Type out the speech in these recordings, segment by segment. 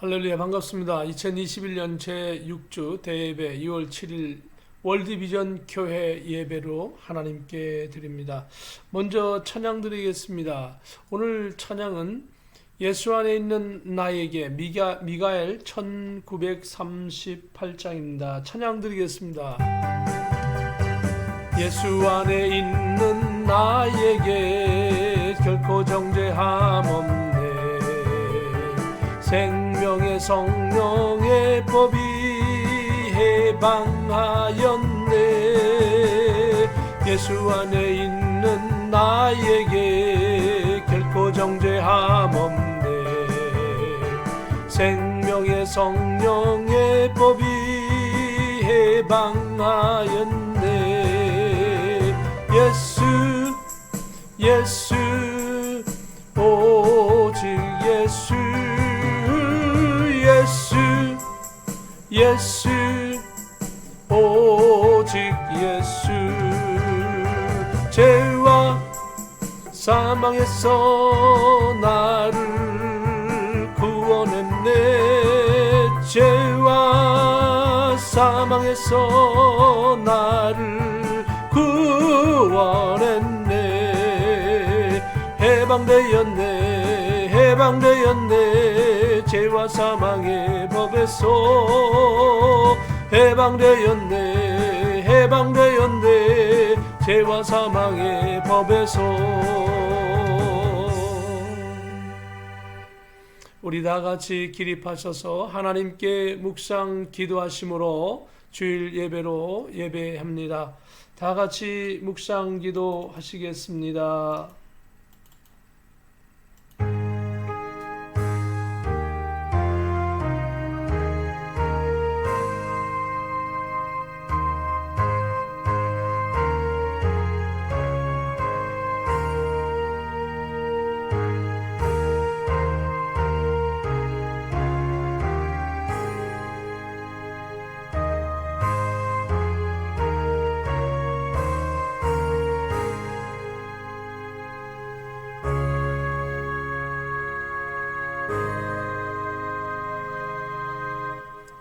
할렐루야, 반갑습니다. 2021년 제6주 대예배 2월 7일 월드비전 교회 예배로 하나님께 드립니다. 먼저 찬양 드리겠습니다. 오늘 찬양은 예수 안에 있는 나에게 미가엘 1938장입니다. 찬양 드리겠습니다. 예수 안에 있는 나에게 결코 정죄함 없네. 생명의 성령의 법이 해방하였네. 예수 안에 있는 나에게 결코 정죄함 없네. 생명의 성령의 법이 해방하였네. 예수 오직 예수 오직 예수. 죄와 사망에서 나를 구원했네. 죄와 사망에서 나를 구원했네. 해방되었네. 죄와 사망의 법에서 해방되었네. 죄와 사망의 법에서. 우리 다같이 기립하셔서 하나님께 묵상 기도하심으로 주일 예배로 예배합니다. 다같이 묵상 기도하시겠습니다.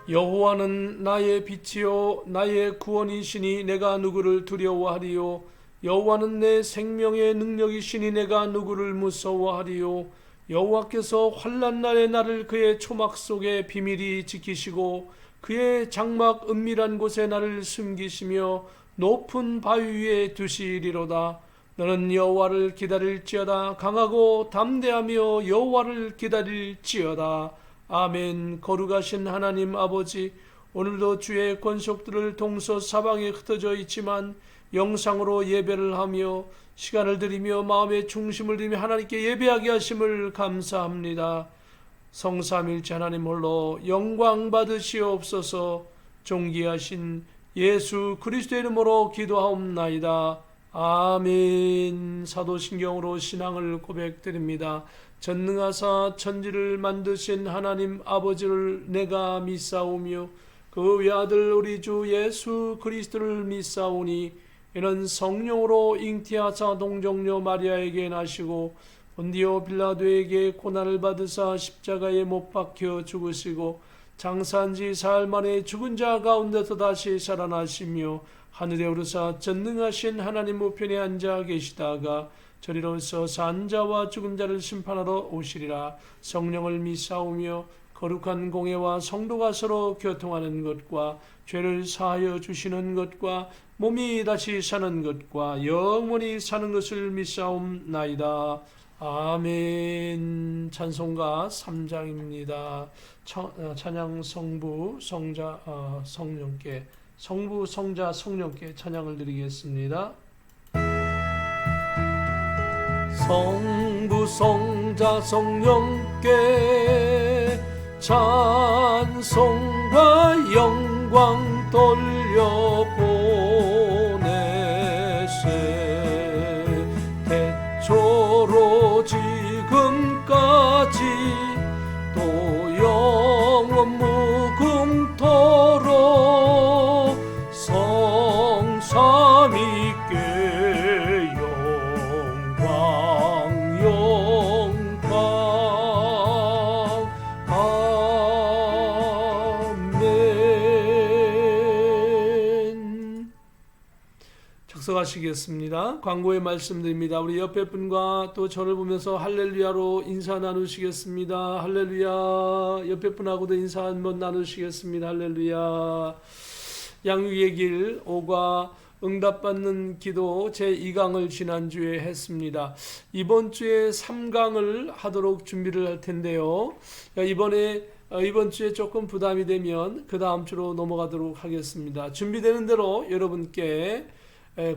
여호와는 나의 빛이요 나의 구원이시니 내가 누구를 두려워하리요. 여호와는 내 생명의 능력이시니 내가 누구를 무서워하리요. 여호와께서 환난 날에 나를 그의 초막 속에 비밀히 지키시고 그의 장막 은밀한 곳에 나를 숨기시며 높은 바위 위에 두시리로다. 너는 여호와를 기다릴지어다. 강하고 담대하며 여호와를 기다릴지어다. 아멘. 거룩하신 하나님 아버지, 오늘도 주의 권속들을 동서사방에 흩어져 있지만 영상으로 예배를 하며 시간을 드리며 마음의 중심을 드리며 하나님께 예배하게 하심을 감사합니다. 성삼일체 하나님 홀로 영광 받으시옵소서. 존귀하신 예수 그리스도의 이름으로 기도하옵나이다. 아멘. 사도신경으로 신앙을 고백드립니다. 전능하사 천지를 만드신 하나님 아버지를 내가 믿사오며 그 외아들 우리 주 예수 그리스도를 믿사오니 이는 성령으로 잉태하사 동정녀 마리아에게 나시고 본디오 빌라도에게 고난을 받으사 십자가에 못 박혀 죽으시고 장사한 지 사흘 만에 죽은 자 가운데서 다시 살아나시며 하늘에 오르사 전능하신 하나님 우편에 앉아 계시다가 저리로서 산 자와 죽은 자를 심판하러 오시리라. 성령을 믿사오며 거룩한 공예와 성도가 서로 교통하는 것과 죄를 사하여 주시는 것과 몸이 다시 사는 것과 영원히 사는 것을 믿사옵나이다. 아멘. 찬송가 3장입니다. 찬양 성부 성자 성령께 찬양을 드리겠습니다. 성부 성자 성령께 찬송과 영광 돌려보내세. 태초로 지금까지 또 영원 무궁토록 성삼위께 영광. 「ああ」「 기도하시겠습니다. 광고의 말씀드립니다. 우리 옆에 분과 또 저를 보면서 할렐루야로 인사 나누시겠습니다. 할렐루야. 옆에 분하고도 인사 한번 나누시겠습니다. 할렐루야. 양육의 길 5과 응답받는 기도 제2강을 지난주에 했습니다. 이번 주에 3강을 하도록 준비를 할 텐데요. 이번 주에 조금 부담이 되면 그 다음 주로 넘어가도록 하겠습니다. 준비되는 대로 여러분께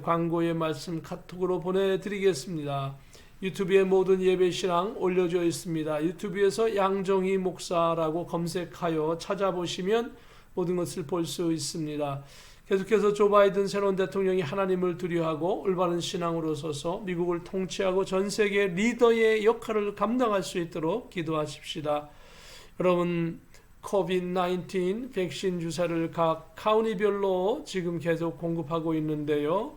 광고의 말씀 카톡으로 보내드리겠습니다. 유튜브에 모든 예배신앙 올려져 있습니다. 유튜브에서 양정희 목사라고 검색하여 찾아보시면 모든 것을 볼 수 있습니다. 계속해서 조 바이든 새로운 대통령이 하나님을 두려워하고 올바른 신앙으로 서서 미국을 통치하고 전 세계 리더의 역할을 감당할 수 있도록 기도하십시다. 여러분, 코비드-19 백신 주사를 각 카운티별로 지금 계속 공급하고 있는데요.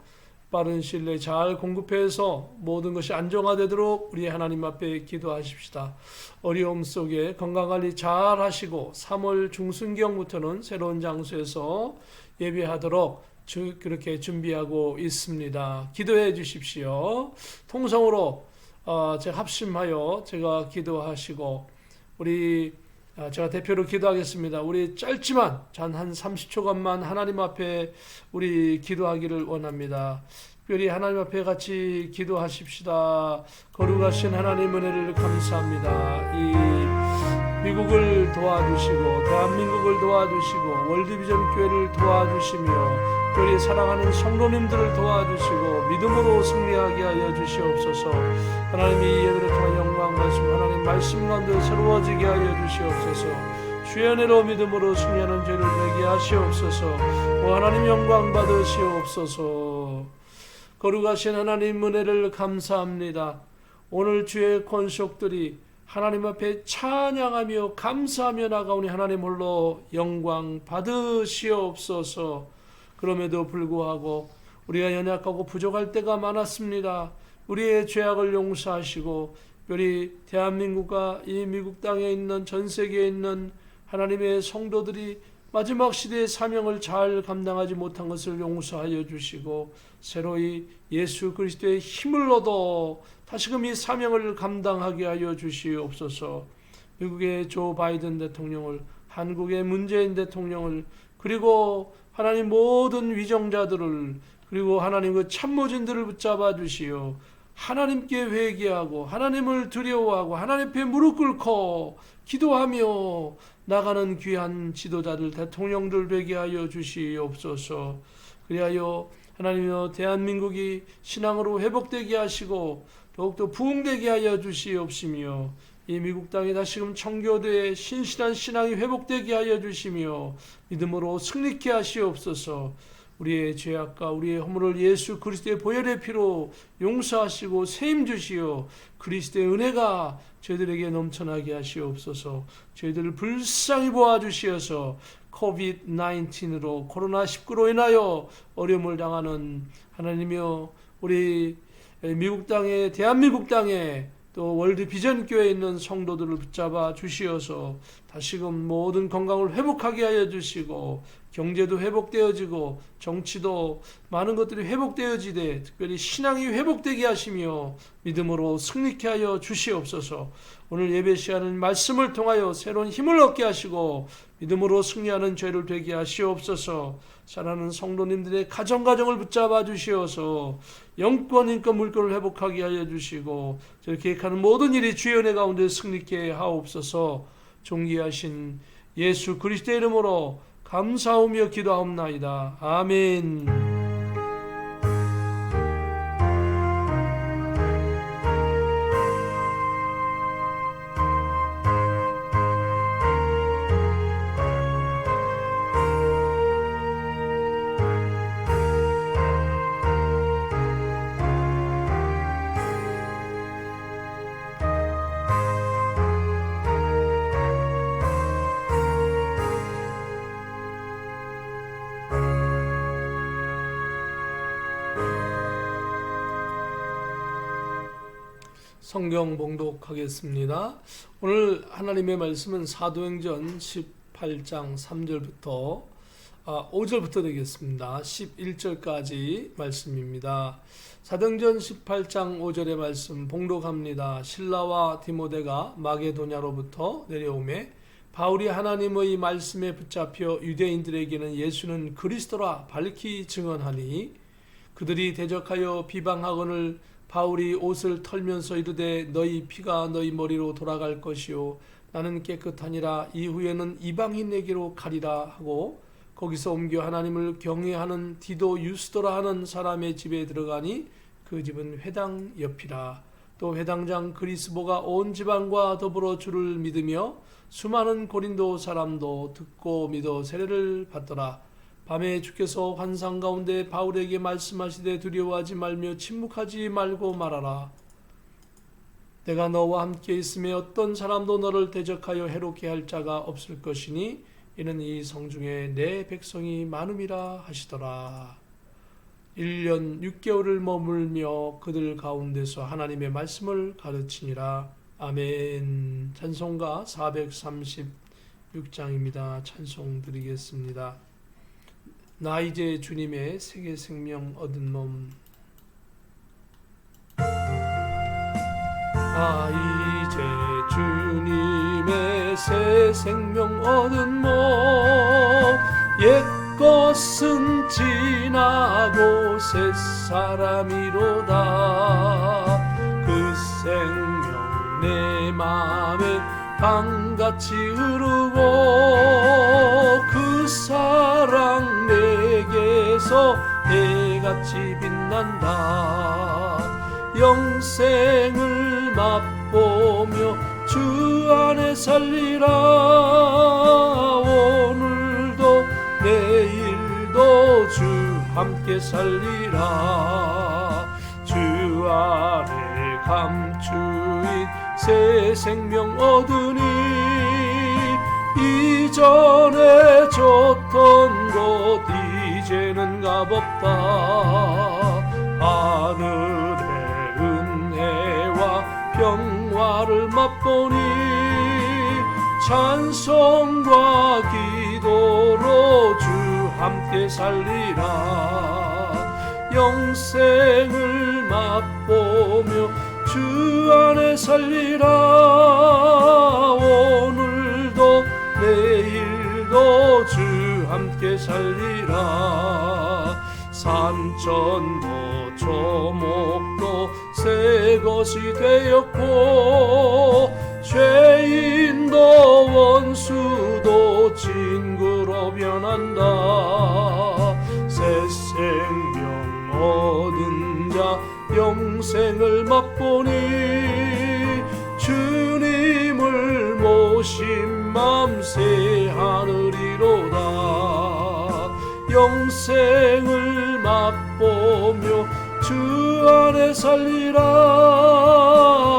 빠른 시일 내에 잘 공급해서 모든 것이 안정화되도록 우리 하나님 앞에 기도하십시다. 어려움 속에 건강관리 잘 하시고 3월 중순경부터는 새로운 장소에서 예배하도록 그렇게 준비하고 있습니다. 기도해 주십시오. 통성으로 제가 합심하여 제가 기도하시고 제가 대표로 기도하겠습니다. 우리 짧지만 한 30초간만 하나님 앞에 우리 기도하기를 원합니다. 특별히 하나님 앞에 같이 기도하십시다. 거룩하신 하나님 은혜를 감사합니다. 이 미국을 도와주시고 대한민국을 도와주시고 월드비전 교회를 도와주시며 특별히 사랑하는 성도님들을 도와주시고 믿음으로 승리하게 하여 주시옵소서. 하나님이 이 예배를 통해 영광 받으시고 하나님 말씀 가운데 새로워지게 하여 주시옵소서. 주의 은혜로 믿음으로 승리하는 죄를 되게 하시옵소서. 오 하나님 영광 받으시옵소서. 거룩하신 하나님 은혜를 감사합니다. 오늘 주의 권속들이 하나님 앞에 찬양하며 감사하며 나가오니 하나님 홀로 영광 받으시옵소서. 그럼에도 불구하고 우리가 연약하고 부족할 때가 많았습니다. 우리의 죄악을 용서하시고 특별히 대한민국과 이 미국 땅에 있는 전 세계에 있는 하나님의 성도들이 마지막 시대의 사명을 잘 감당하지 못한 것을 용서하여 주시고 새로이 예수 그리스도의 힘을 얻어 다시금 이 사명을 감당하게 하여 주시옵소서. 미국의 조 바이든 대통령을, 한국의 문재인 대통령을, 그리고 하나님 모든 위정자들을, 그리고 하나님 그 참모진들을 붙잡아 주시오. 하나님께 회개하고 하나님을 두려워하고 하나님 앞에 무릎 꿇고 기도하며 나가는 귀한 지도자들, 대통령들 되게 하여 주시옵소서. 그리하여 하나님이여 대한민국이 신앙으로 회복되게 하시고 더욱더 부흥되게 하여 주시옵시며 이 미국 땅에 다시금 청교도의 신실한 신앙이 회복되게 하여 주시며 믿음으로 승리케 하시옵소서. 우리의 죄악과 우리의 허물을 예수 그리스도의 보혈의 피로 용서하시고 세임 주시어 그리스도의 은혜가 저희들에게 넘쳐나게 하시옵소서. 저희들을 불쌍히 보아주시어서 코비드-19으로 코로나19로 인하여 어려움을 당하는 하나님이여 우리 미국 땅에 대한민국 땅에 또 월드 비전 교회에 있는 성도들을 붙잡아 주시어서 다시금 모든 건강을 회복하게 하여 주시고 경제도 회복되어지고 정치도 많은 것들이 회복되어지되 특별히 신앙이 회복되게 하시며 믿음으로 승리케 하여 주시옵소서. 오늘 예배 시간은 말씀을 통하여 새로운 힘을 얻게 하시고 믿음으로 승리하는 죄를 되게 하시옵소서. 사랑하는 성도님들의 가정을 붙잡아 주시어서 영권, 인권, 물권을 회복하게 하여 주시고 저렇게 계획하는 모든 일이 주의 은혜 가운데 승리케 하옵소서. 존귀하신 예수 그리스도의 이름으로 감사하며 기도하옵나이다. 아멘. 성경 봉독하겠습니다. 오늘 하나님의 말씀은 사도행전 18장 3절부터 5절부터 되겠습니다. 11절까지 말씀입니다. 사도행전 18장 5절의 말씀 봉독합니다. 실라와 디모데가 마게도냐로부터 내려오매 바울이 하나님의 말씀에 붙잡혀 유대인들에게는 예수는 그리스도라 밝히 증언하니 그들이 대적하여 비방하거늘 바울이 옷을 털면서 이르되 너희 피가 너희 머리로 돌아갈 것이요 나는 깨끗하니라 이후에는 이방인에게로 가리라 하고 거기서 옮겨 하나님을 경외하는 디도 유스도라 하는 사람의 집에 들어가니 그 집은 회당 옆이라. 또 회당장 그리스보가 온 지방과 더불어 주를 믿으며 수많은 고린도 사람도 듣고 믿어 세례를 받더라. 밤에 주께서 환상 가운데 바울에게 말씀하시되 두려워하지 말며 침묵하지 말고 말하라. 내가 너와 함께 있음에 어떤 사람도 너를 대적하여 해롭게 할 자가 없을 것이니 이는 이 성중에 내 백성이 많음이라 하시더라. 1년 6개월을 머물며 그들 가운데서 하나님의 말씀을 가르치니라. 아멘. 찬송가 436장입니다. 찬송 드리겠습니다. 나 이제 주님의 세계 생명 얻은 몸. 이제 주님의 새 생명 얻은 몸 옛 것은 지나고 새 사람이로다. 그 생명 내 맘에 강같이 흐르고 그 사랑 내게서 해같이 빛난다. 영생을 맛보며 주 안에 살리라. 오늘도 내일도 주 함께 살리라. 주 안에 감추인 새 생명 얻으니 이전에 줬던 곳 이제는 값없다. 하늘의 은혜와 평화를 맛보니 찬송과 기도로 주 함께 살리라. 영생을 맛보며 주 안에 살리라. 오늘도 내일도 주 함께 살리라. 산천도 조목도 새 것이 되었고 죄인도 원수도 친구로 변한다. 새 생명 얻은 자 영생을 맛보니 주님을 모신 맘 새 하늘이로다. 영생을 맛보며 주 안에 살리라.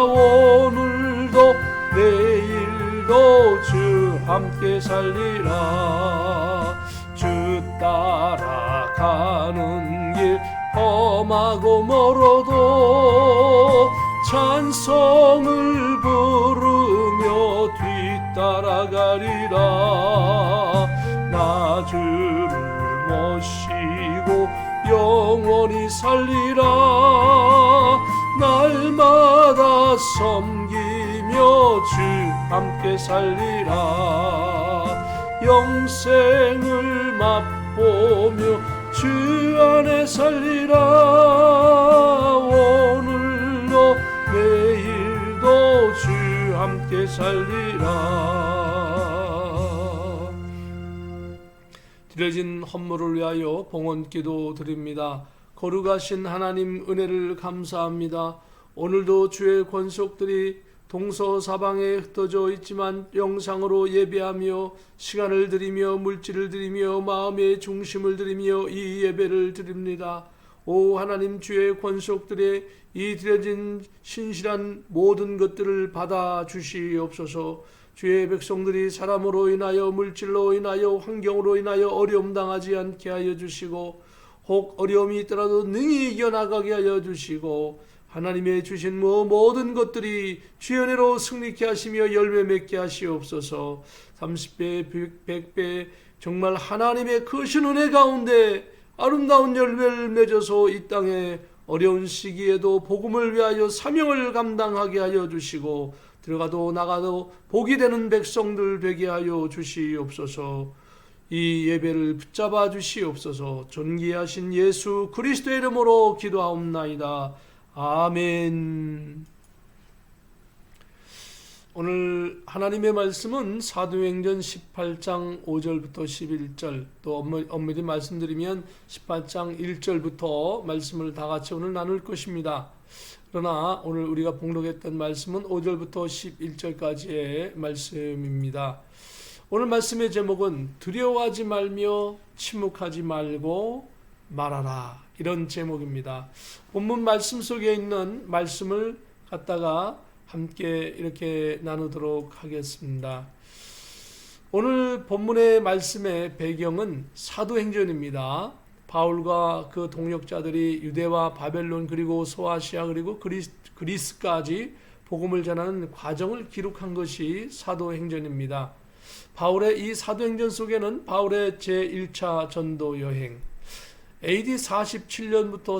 오늘도 내일도 주 함께 살리라. 주 따라가는 길 험하고 멀어도 찬송을 부르며 뒤따라가리라. 나 주를 모시고 영원히 살리라. 날마다 섬기며 주 함께 살리라. 영생을 맛보며 주 안에 살리라. 오늘도 내일도 주 함께 살리라. 드려진 헌물을 위하여 봉헌기도 드립니다. 거룩하신 하나님 은혜를 감사합니다. 오늘도 주의 권속들이 동서사방에 흩어져 있지만 영상으로 예배하며 시간을 드리며 물질을 드리며 마음의 중심을 드리며 이 예배를 드립니다. 오 하나님, 주의 권속들의 이 드려진 신실한 모든 것들을 받아 주시옵소서. 주의 백성들이 사람으로 인하여 물질로 인하여 환경으로 인하여 어려움 당하지 않게 하여 주시고 혹 어려움이 있더라도 능히 이겨나가게 하여 주시고 하나님의 주신 모든 것들이 주의 은혜로 승리케 하시며 열매 맺게 하시옵소서. 30배, 100배 정말 하나님의 크신 은혜 가운데 아름다운 열매를 맺어서 이 땅에 어려운 시기에도 복음을 위하여 사명을 감당하게 하여 주시고 들어가도 나가도 복이 되는 백성들 되게 하여 주시옵소서. 이 예배를 붙잡아 주시옵소서. 존귀하신 예수 그리스도의 이름으로 기도하옵나이다. 아멘. 오늘 하나님의 말씀은 사도행전 18장 5절부터 11절, 또 엄밀히 말씀드리면 18장 1절부터 말씀을 다 같이 오늘 나눌 것입니다. 그러나 오늘 우리가 봉독했던 말씀은 5절부터 11절까지의 말씀입니다. 오늘 말씀의 제목은 두려워하지 말며 침묵하지 말고 말하라, 이런 제목입니다. 본문 말씀 속에 있는 말씀을 갖다가 함께 이렇게 나누도록 하겠습니다. 오늘 본문의 말씀의 배경은 사도행전입니다. 바울과 그 동역자들이 유대와 바벨론 그리고 소아시아 그리고 그리스까지 복음을 전하는 과정을 기록한 것이 사도행전입니다. 바울의 이 사도행전 속에는 바울의 제1차 전도 여행, AD 47년부터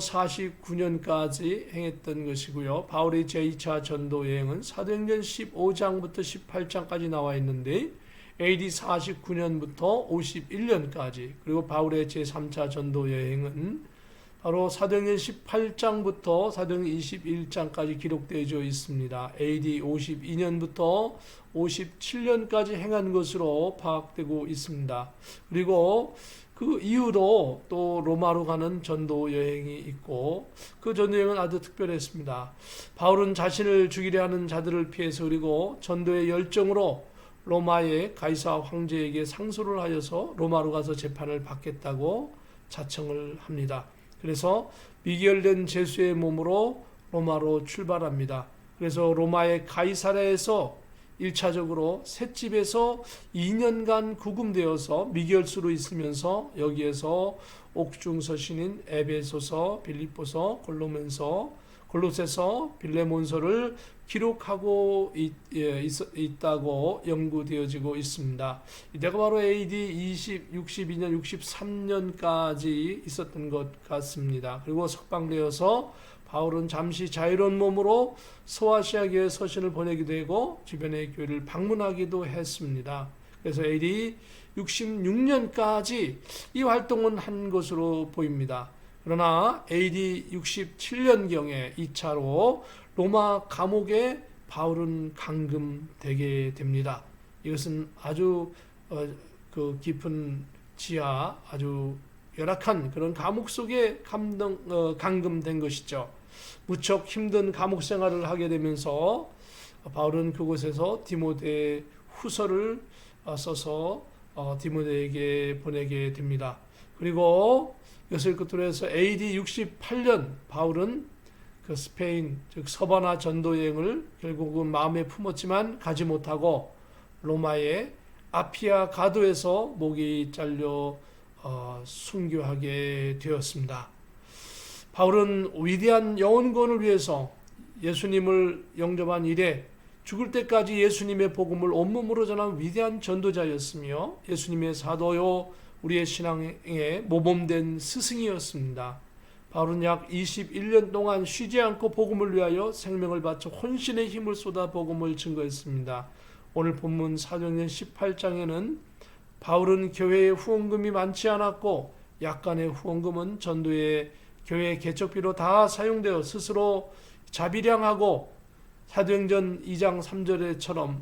49년까지 행했던 것이고요. 바울의 제2차 전도 여행은 사도행전 15장부터 18장까지 나와 있는데 AD 49년부터 51년까지, 그리고 바울의 제3차 전도 여행은 바로 사도행전 18장부터 사도행전 21장까지 기록되어 있습니다. AD 52년부터 57년까지 행한 것으로 파악되고 있습니다. 그리고 그 이후로 또 로마로 가는 전도 여행이 있고, 그 전도 여행은 아주 특별했습니다. 바울은 자신을 죽이려 하는 자들을 피해서, 그리고 전도의 열정으로 로마의 가이사 황제에게 상소를 하여서 로마로 가서 재판을 받겠다고 자청을 합니다. 그래서 미결된 죄수의 몸으로 로마로 출발합니다. 그래서 로마의 가이사랴에서 1차적으로 셋집에서 2년간 구금되어서 미결수로 있으면서 여기에서 옥중서신인 에베소서, 빌립보서, 골로새서, 빌레몬서를 기록하고 있다고 연구되어지고 있습니다. 이때가 바로 AD 62년, 63년까지 있었던 것 같습니다. 그리고 석방되어서 바울은 잠시 자유로운 몸으로 소아시아 교회 서신을 보내기도 되고 주변의 교회를 방문하기도 했습니다. 그래서 AD 66년까지 이 활동은 한 것으로 보입니다. 그러나 AD 67년경에 2차로 로마 감옥에 바울은 감금되게 됩니다. 이것은 아주 그 깊은 지하, 아주 열악한 그런 감옥 속에 감금된 것이죠. 무척 힘든 감옥 생활을 하게 되면서 바울은 그곳에서 디모데 후서를 써서 디모데에게 보내게 됩니다. 그리고 이것을 끝으로 해서 AD 68년 바울은 그 스페인, 즉 서바나 전도 여행을 결국은 마음에 품었지만 가지 못하고 로마의 아피아 가도에서 목이 잘려 순교하게 되었습니다. 바울은 위대한 영혼권을 위해서 예수님을 영접한 이래 죽을 때까지 예수님의 복음을 온몸으로 전한 위대한 전도자였으며 예수님의 사도요 우리의 신앙의 모범된 스승이었습니다. 바울은 약 21년 동안 쉬지 않고 복음을 위하여 생명을 바쳐 혼신의 힘을 쏟아 복음을 증거했습니다. 오늘 본문 사도행전 18장에는 바울은 교회의 후원금이 많지 않았고 약간의 후원금은 전도의 교회 개척비로 다 사용되어 스스로 자비량하고 사도행전 2장 3절에처럼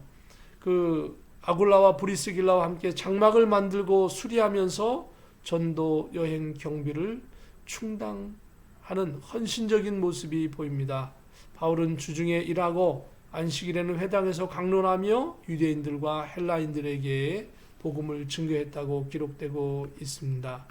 그 아굴라와 브리스길라와 함께 장막을 만들고 수리하면서 전도 여행 경비를 충당하는 헌신적인 모습이 보입니다. 바울은 주중에 일하고 안식일에는 회당에서 강론하며 유대인들과 헬라인들에게 복음을 증거했다고 기록되고 있습니다.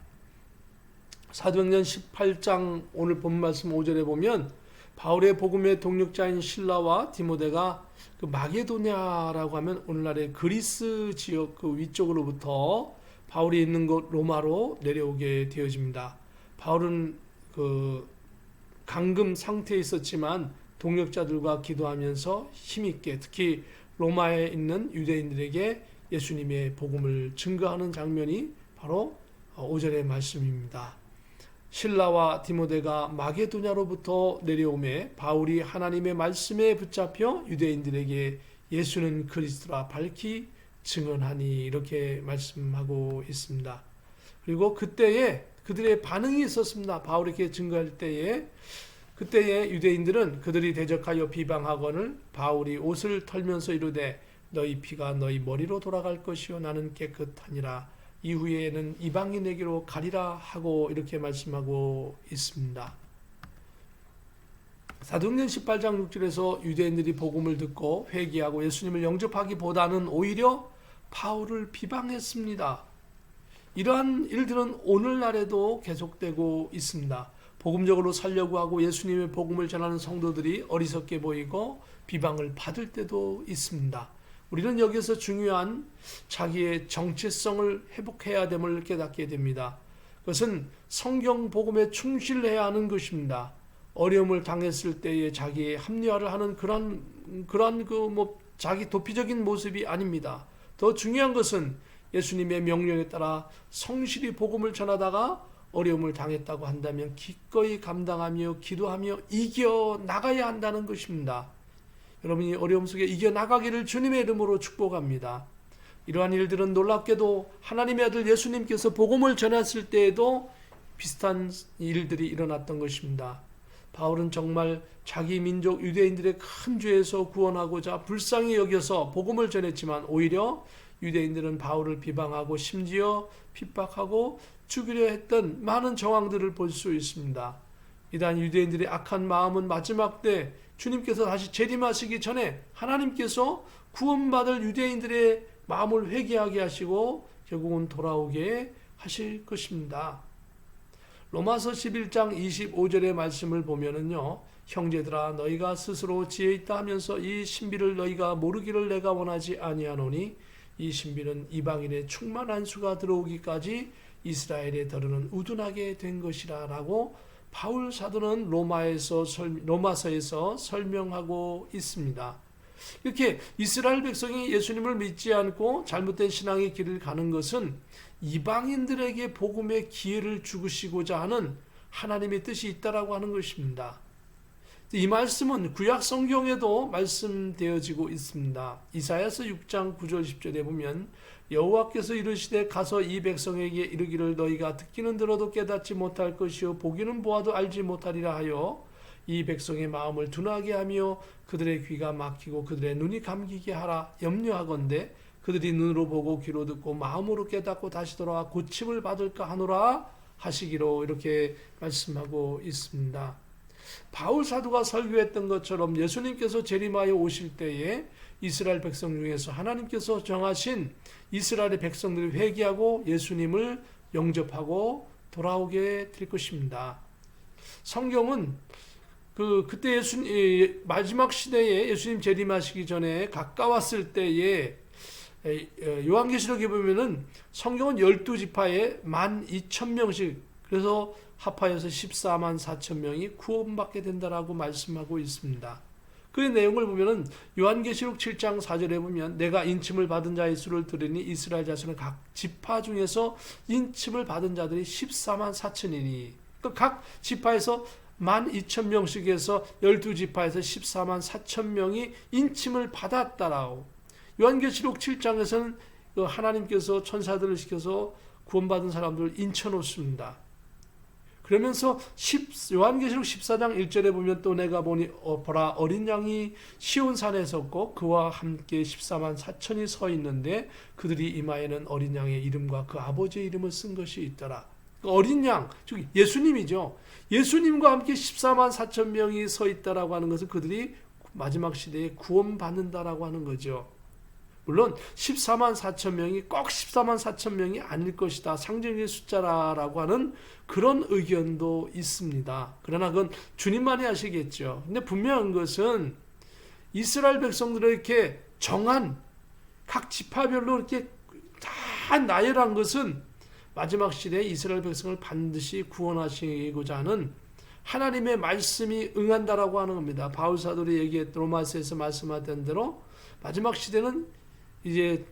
사도행전 18장 오늘 본 말씀 5절에 보면 바울의 복음의 동력자인 실라와 디모데가 그 마게도냐라고 하면 오늘날의 그리스 지역 그 위쪽으로부터 바울이 있는 곳 로마로 내려오게 되어집니다. 바울은 그 감금 상태에 있었지만 동역자들과 기도하면서 힘있게 특히 로마에 있는 유대인들에게 예수님의 복음을 증거하는 장면이 바로 5절의 말씀입니다. 실라와 디모데가 마게도냐로부터 내려오매 바울이 하나님의 말씀에 붙잡혀 유대인들에게 예수는 그리스도라 밝히 증언하니 이렇게 말씀하고 있습니다. 그리고 그때에 그들의 반응이 있었습니다. 바울에게 증거할 때에 그때에 유대인들은 그들이 대적하여 비방하거늘 바울이 옷을 털면서 이르되 너희 피가 너희 머리로 돌아갈 것이요 나는 깨끗하니라 이후에는 이방인에게로 가리라 하고 이렇게 말씀하고 있습니다. 사도행전 18장 6절에서 유대인들이 복음을 듣고 회개하고 예수님을 영접하기보다는 오히려 바울을 비방했습니다. 이러한 일들은 오늘날에도 계속되고 있습니다. 복음적으로 살려고 하고 예수님의 복음을 전하는 성도들이 어리석게 보이고 비방을 받을 때도 있습니다. 우리는 여기서 중요한 자기의 정체성을 회복해야 됨을 깨닫게 됩니다. 그것은 성경 복음에 충실해야 하는 것입니다. 어려움을 당했을 때에 자기의 합리화를 하는 그러한 자기 도피적인 모습이 아닙니다. 더 중요한 것은 예수님의 명령에 따라 성실히 복음을 전하다가 어려움을 당했다고 한다면 기꺼이 감당하며 기도하며 이겨나가야 한다는 것입니다. 여러분이 어려움 속에 이겨나가기를 주님의 이름으로 축복합니다. 이러한 일들은 놀랍게도 하나님의 아들 예수님께서 복음을 전했을 때에도 비슷한 일들이 일어났던 것입니다. 바울은 정말 자기 민족 유대인들의 큰 죄에서 구원하고자 불쌍히 여겨서 복음을 전했지만 오히려 유대인들은 바울을 비방하고 심지어 핍박하고 죽이려 했던 많은 정황들을 볼 수 있습니다. 이단 유대인들의 악한 마음은 마지막 때 주님께서 다시 재림하시기 전에 하나님께서 구원받을 유대인들의 마음을 회개하게 하시고 결국은 돌아오게 하실 것입니다. 로마서 11장 25절의 말씀을 보면은요, 형제들아 너희가 스스로 지혜 있다 하면서 이 신비를 너희가 모르기를 내가 원하지 아니하노니 이 신비는 이방인의 충만한 수가 들어오기까지 이스라엘에 더러는 우둔하게 된 것이라 라고 바울 사도는 로마서에서 설명하고 있습니다. 이렇게 이스라엘 백성이 예수님을 믿지 않고 잘못된 신앙의 길을 가는 것은 이방인들에게 복음의 기회를 주시고자 하는 하나님의 뜻이 있다라고 하는 것입니다. 이 말씀은 구약 성경에도 말씀되어지고 있습니다. 이사야서 6장 9절 10절에 보면 여호와께서 이르시되 가서 이 백성에게 이르기를 너희가 듣기는 들어도 깨닫지 못할 것이요 보기는 보아도 알지 못하리라 하여 이 백성의 마음을 둔하게 하며 그들의 귀가 막히고 그들의 눈이 감기게 하라 염려하건대 그들이 눈으로 보고 귀로 듣고 마음으로 깨닫고 다시 돌아와 고침을 받을까 하노라 하시기로 이렇게 말씀하고 있습니다. 바울 사도가 설교했던 것처럼 예수님께서 재림하여 오실 때에 이스라엘 백성 중에서 하나님께서 정하신 이스라엘의 백성들이 회개하고 예수님을 영접하고 돌아오게 될 것입니다. 성경은 그때 마지막 시대에 예수님 재림하시기 전에 가까웠을 때에 요한계시록에 보면은 성경은 12지파에 12,000명씩 그래서 합하여서 14만 4천 명이 구원받게 된다라고 말씀하고 있습니다. 그 내용을 보면은 요한계시록 7장 4절에 보면 내가 인침을 받은 자의 수를 들으니 이스라엘 자손은 각 지파 중에서 인침을 받은 자들이 14만 4천이니 각 지파에서 12,000명씩 해서 12지파에서 14만 4천 명이 인침을 받았다라고. 요한계시록 7장에서는 하나님께서 천사들을 시켜서 구원받은 사람들을 인쳐놓습니다. 그러면서 요한계시록 14장 1절에 보면 또 내가 보니 보라 어린 양이 시온산에 섰고 그와 함께 14만 4천이 서 있는데 그들이 이마에는 어린 양의 이름과 그 아버지의 이름을 쓴 것이 있더라. 어린 양, 즉 예수님이죠. 예수님과 함께 14만 4천 명이 서 있다라고 하는 것은 그들이 마지막 시대에 구원받는다라고 하는 거죠. 물론 14만 4천 명이 꼭 14만 4천 명이 아닐 것이다. 상징의 숫자라고 하는 그런 의견도 있습니다. 그러나 그건 주님만이 아시겠죠. 근데 분명한 것은 이스라엘 백성들을 이렇게 정한 각 지파별로 이렇게 다 나열한 것은 마지막 시대에 이스라엘 백성을 반드시 구원하시고자 하는 하나님의 말씀이 응한다라고 하는 겁니다. 바울 사도로 얘기했던 로마서에서 말씀하던 대로 마지막 시대는 이제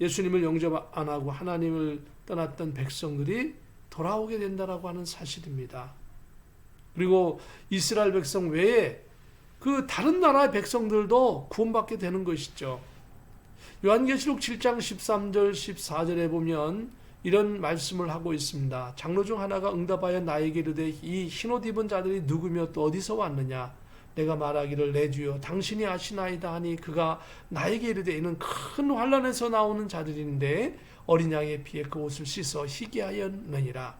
예수님을 영접 안 하고 하나님을 떠났던 백성들이 돌아오게 된다라고 하는 사실입니다. 그리고 이스라엘 백성 외에 그 다른 나라의 백성들도 구원받게 되는 것이죠. 요한계시록 7장 13절 14절에 보면 이런 말씀을 하고 있습니다. 장로 중 하나가 응답하여 나에게 이르되 이 흰옷 입은 자들이 누구며 또 어디서 왔느냐? 내가 말하기를 내 주여 당신이 아시나이다 하니 그가 나에게 이르되 이는 큰 환난에서 나오는 자들인데 어린 양의 피에 그 옷을 씻어 희게 하였느니라.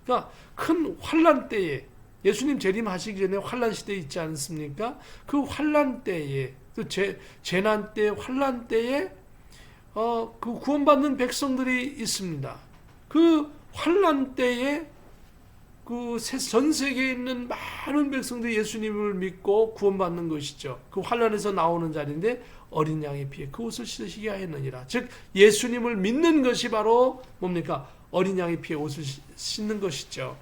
그러니까 큰 환난 때에 예수님 재림하시기 전에 환난 시대에 있지 않습니까? 그 환난 때에 또 재난 때 환난 때에 그 구원받는 백성들이 있습니다. 그 환난 때에 그 전 세계에 있는 많은 백성들이 예수님을 믿고 구원받는 것이죠. 그 환난에서 나오는 자리인데 어린 양의 피에 그 옷을 씻으시게 하였느니라. 즉 예수님을 믿는 것이 바로 뭡니까? 어린 양의 피에 옷을 씻는 것이죠.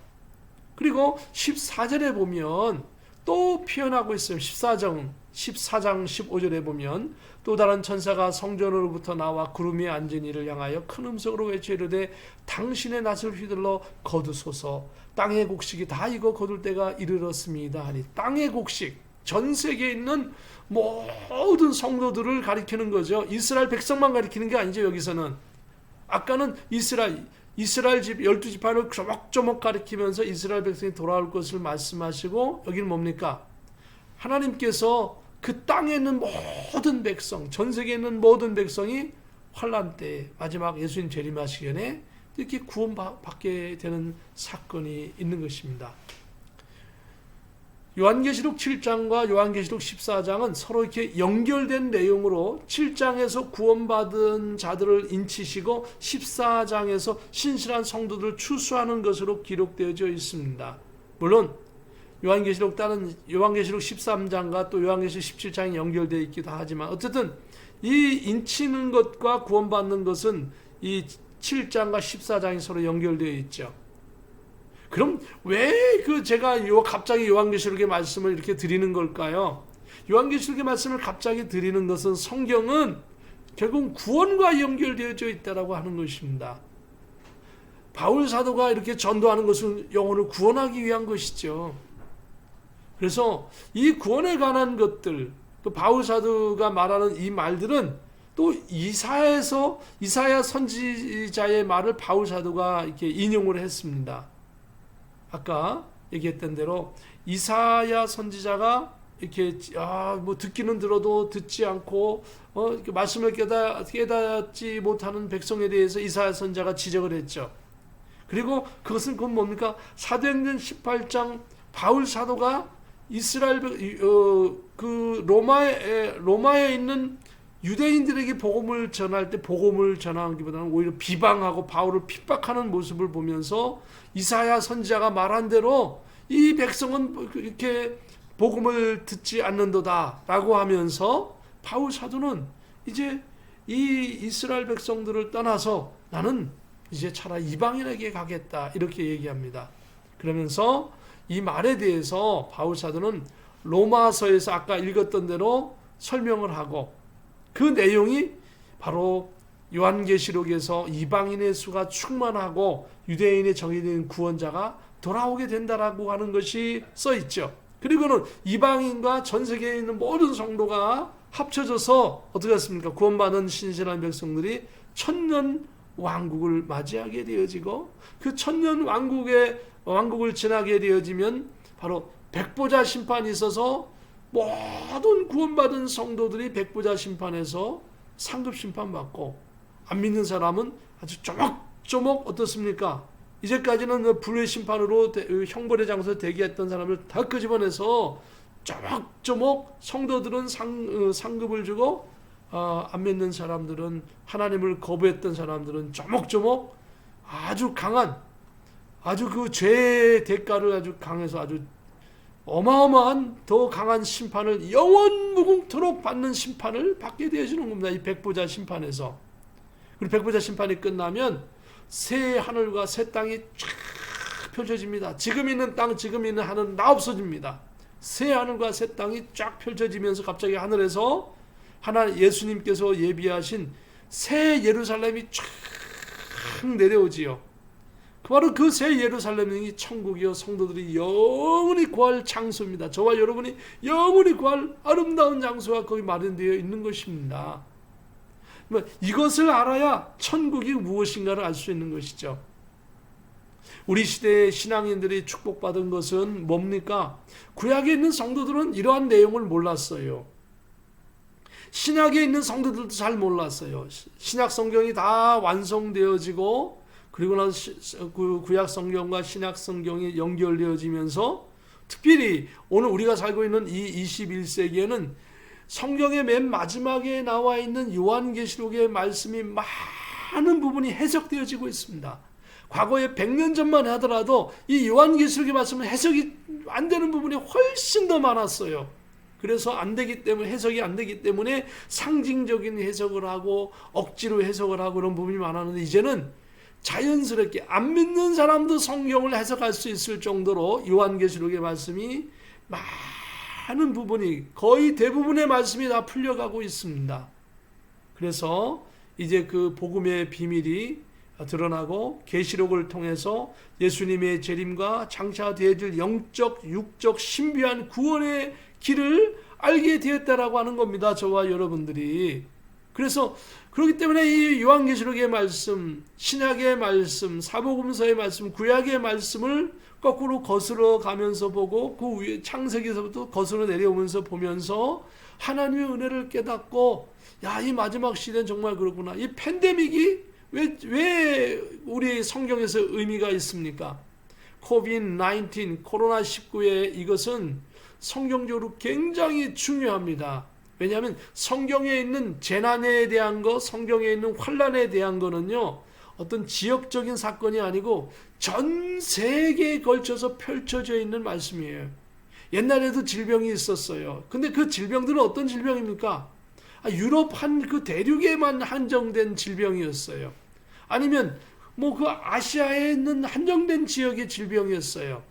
그리고 14절에 보면 또 표현하고 있어요. 14장 15절에 보면 또 다른 천사가 성전으로부터 나와 구름 위에 앉은 이를 향하여 큰 음성으로 외쳐 이르되 당신의 낫을 휘둘러 거두소서 땅의 곡식이 다 익어 거둘 때가 이르렀습니다 하니 땅의 곡식 전 세계에 있는 모든 성도들을 가리키는 거죠. 이스라엘 백성만 가리키는 게 아니죠. 여기서는 아까는 이스라엘 집 12지파를 조목조목 가리키면서 이스라엘 백성이 돌아올 것을 말씀하시고 여기는 뭡니까? 하나님께서 그 땅에 있는 모든 백성, 전 세계에 있는 모든 백성이 환난 때 마지막 예수님 재림하시기 전에 이렇게 구원받게 되는 사건이 있는 것입니다. 요한계시록 7장과 요한계시록 14장은 서로 이렇게 연결된 내용으로 7장에서 구원받은 자들을 인치시고 14장에서 신실한 성도들을 추수하는 것으로 기록되어져 있습니다. 물론 요한계시록 13장과 또 요한계시록 17장이 연결되어 있기도 하지만 어쨌든 이 인치는 것과 구원받는 것은 이 7장과 14장이 서로 연결되어 있죠. 그럼 왜 제가 갑자기 요한계시록의 말씀을 이렇게 드리는 걸까요? 요한계시록의 말씀을 갑자기 드리는 것은 성경은 결국 구원과 연결되어져 있다라고 하는 것입니다. 바울 사도가 이렇게 전도하는 것은 영혼을 구원하기 위한 것이죠. 그래서 이 구원에 관한 것들, 또 바울 사도가 말하는 이 말들은 또 이사야 선지자의 말을 바울 사도가 이렇게 인용을 했습니다. 아까 얘기했던 대로 이사야 선지자가 이렇게 듣기는 들어도 듣지 않고 이렇게 말씀을 깨닫지 못하는 백성에 대해서 이사야 선지자가 지적을 했죠. 그리고 그것은 뭡니까? 사도행전 18장 바울 사도가 이스라엘 로마에 있는 유대인들에게 복음을 전할 때 복음을 전하기보다는 오히려 비방하고 바울을 핍박하는 모습을 보면서 이사야 선지자가 말한 대로 이 백성은 이렇게 복음을 듣지 않는도다라고 하면서 바울 사도는 이제 이 이스라엘 백성들을 떠나서 나는 이제 차라리 이방인에게 가겠다 이렇게 얘기합니다. 그러면서 이 말에 대해서 바울 사도는 로마서에서 아까 읽었던 대로 설명을 하고 그 내용이 바로 요한계시록에서 이방인의 수가 충만하고 유대인의 정의된 구원자가 돌아오게 된다라고 하는 것이 써 있죠. 그리고는 이방인과 전 세계에 있는 모든 성도가 합쳐져서 어떻게 했습니까? 구원받은 신실한 백성들이 천년 왕국을 맞이하게 되어지고 그 천년 왕국을 지나게 되어지면 바로 백보자 심판이 있어서 모든 구원받은 성도들이 백보자 심판에서 상급 심판 받고 안 믿는 사람은 아주 조목조목 어떻습니까? 이제까지는 불의 심판으로 형벌의 장소에 대기했던 사람을 다 끄집어내서 조목조목 성도들은 상급을 주고 안 믿는 사람들은 하나님을 거부했던 사람들은 조목조목 아주 강한 아주 그 죄의 대가를 아주 강해서 아주 어마어마한 더 강한 심판을 영원 무궁토록 받는 심판을 받게 되어지는 겁니다. 이 백보자 심판에서. 그리고 백보자 심판이 끝나면 새 하늘과 새 땅이 쫙 펼쳐집니다. 지금 있는 땅, 지금 있는 하늘은 다 없어집니다. 새 하늘과 새 땅이 쫙 펼쳐지면서 갑자기 하늘에서 예수님께서 예비하신 새 예루살렘이 쫙 내려오지요. 바로 그 새 예루살렘이 천국이요, 성도들이 영원히 구할 장소입니다. 저와 여러분이 영원히 구할 아름다운 장소가 거기 마련되어 있는 것입니다. 이것을 알아야 천국이 무엇인가를 알 수 있는 것이죠. 우리 시대의 신앙인들이 축복받은 것은 뭡니까? 구약에 있는 성도들은 이러한 내용을 몰랐어요. 신약에 있는 성도들도 잘 몰랐어요. 신약 성경이 다 완성되어지고 그리고 나서 구약 성경과 신약 성경이 연결되어지면서 특별히 오늘 우리가 살고 있는 이 21세기에는 성경의 맨 마지막에 나와 있는 요한계시록의 말씀이 많은 부분이 해석되어지고 있습니다. 과거에 100년 전만 하더라도 이 요한계시록의 말씀은 해석이 안 되는 부분이 훨씬 더 많았어요. 그래서 해석이 안 되기 때문에 상징적인 해석을 하고 억지로 해석을 하고 그런 부분이 많았는데 이제는 자연스럽게 안 믿는 사람도 성경을 해석할 수 있을 정도로 요한계시록의 말씀이 많은 부분이 거의 대부분의 말씀이 다 풀려가고 있습니다. 그래서 이제 그 복음의 비밀이 드러나고 계시록을 통해서 예수님의 재림과 장차 되어질 영적, 육적, 신비한 구원의 길을 알게 되었다라고 하는 겁니다. 저와 여러분들이. 그래서 그렇기 때문에 이 요한계시록의 말씀, 신약의 말씀, 사복음서의 말씀, 구약의 말씀을 거꾸로 거슬러 가면서 보고 그 위에 창세기에서부터 거슬러 내려오면서 보면서 하나님의 은혜를 깨닫고 이 마지막 시대는 정말 그렇구나. 이 팬데믹이 왜 우리 성경에서 의미가 있습니까? COVID-19, 코로나19의 이것은 성경적으로 굉장히 중요합니다. 왜냐하면 성경에 있는 재난에 대한 것, 성경에 있는 환난에 대한 거는요, 어떤 지역적인 사건이 아니고 전 세계에 걸쳐서 펼쳐져 있는 말씀이에요. 옛날에도 질병이 있었어요. 근데 그 질병들은 어떤 질병입니까? 유럽 그 대륙에만 한정된 질병이었어요. 아니면 그 아시아에 있는 한정된 지역의 질병이었어요.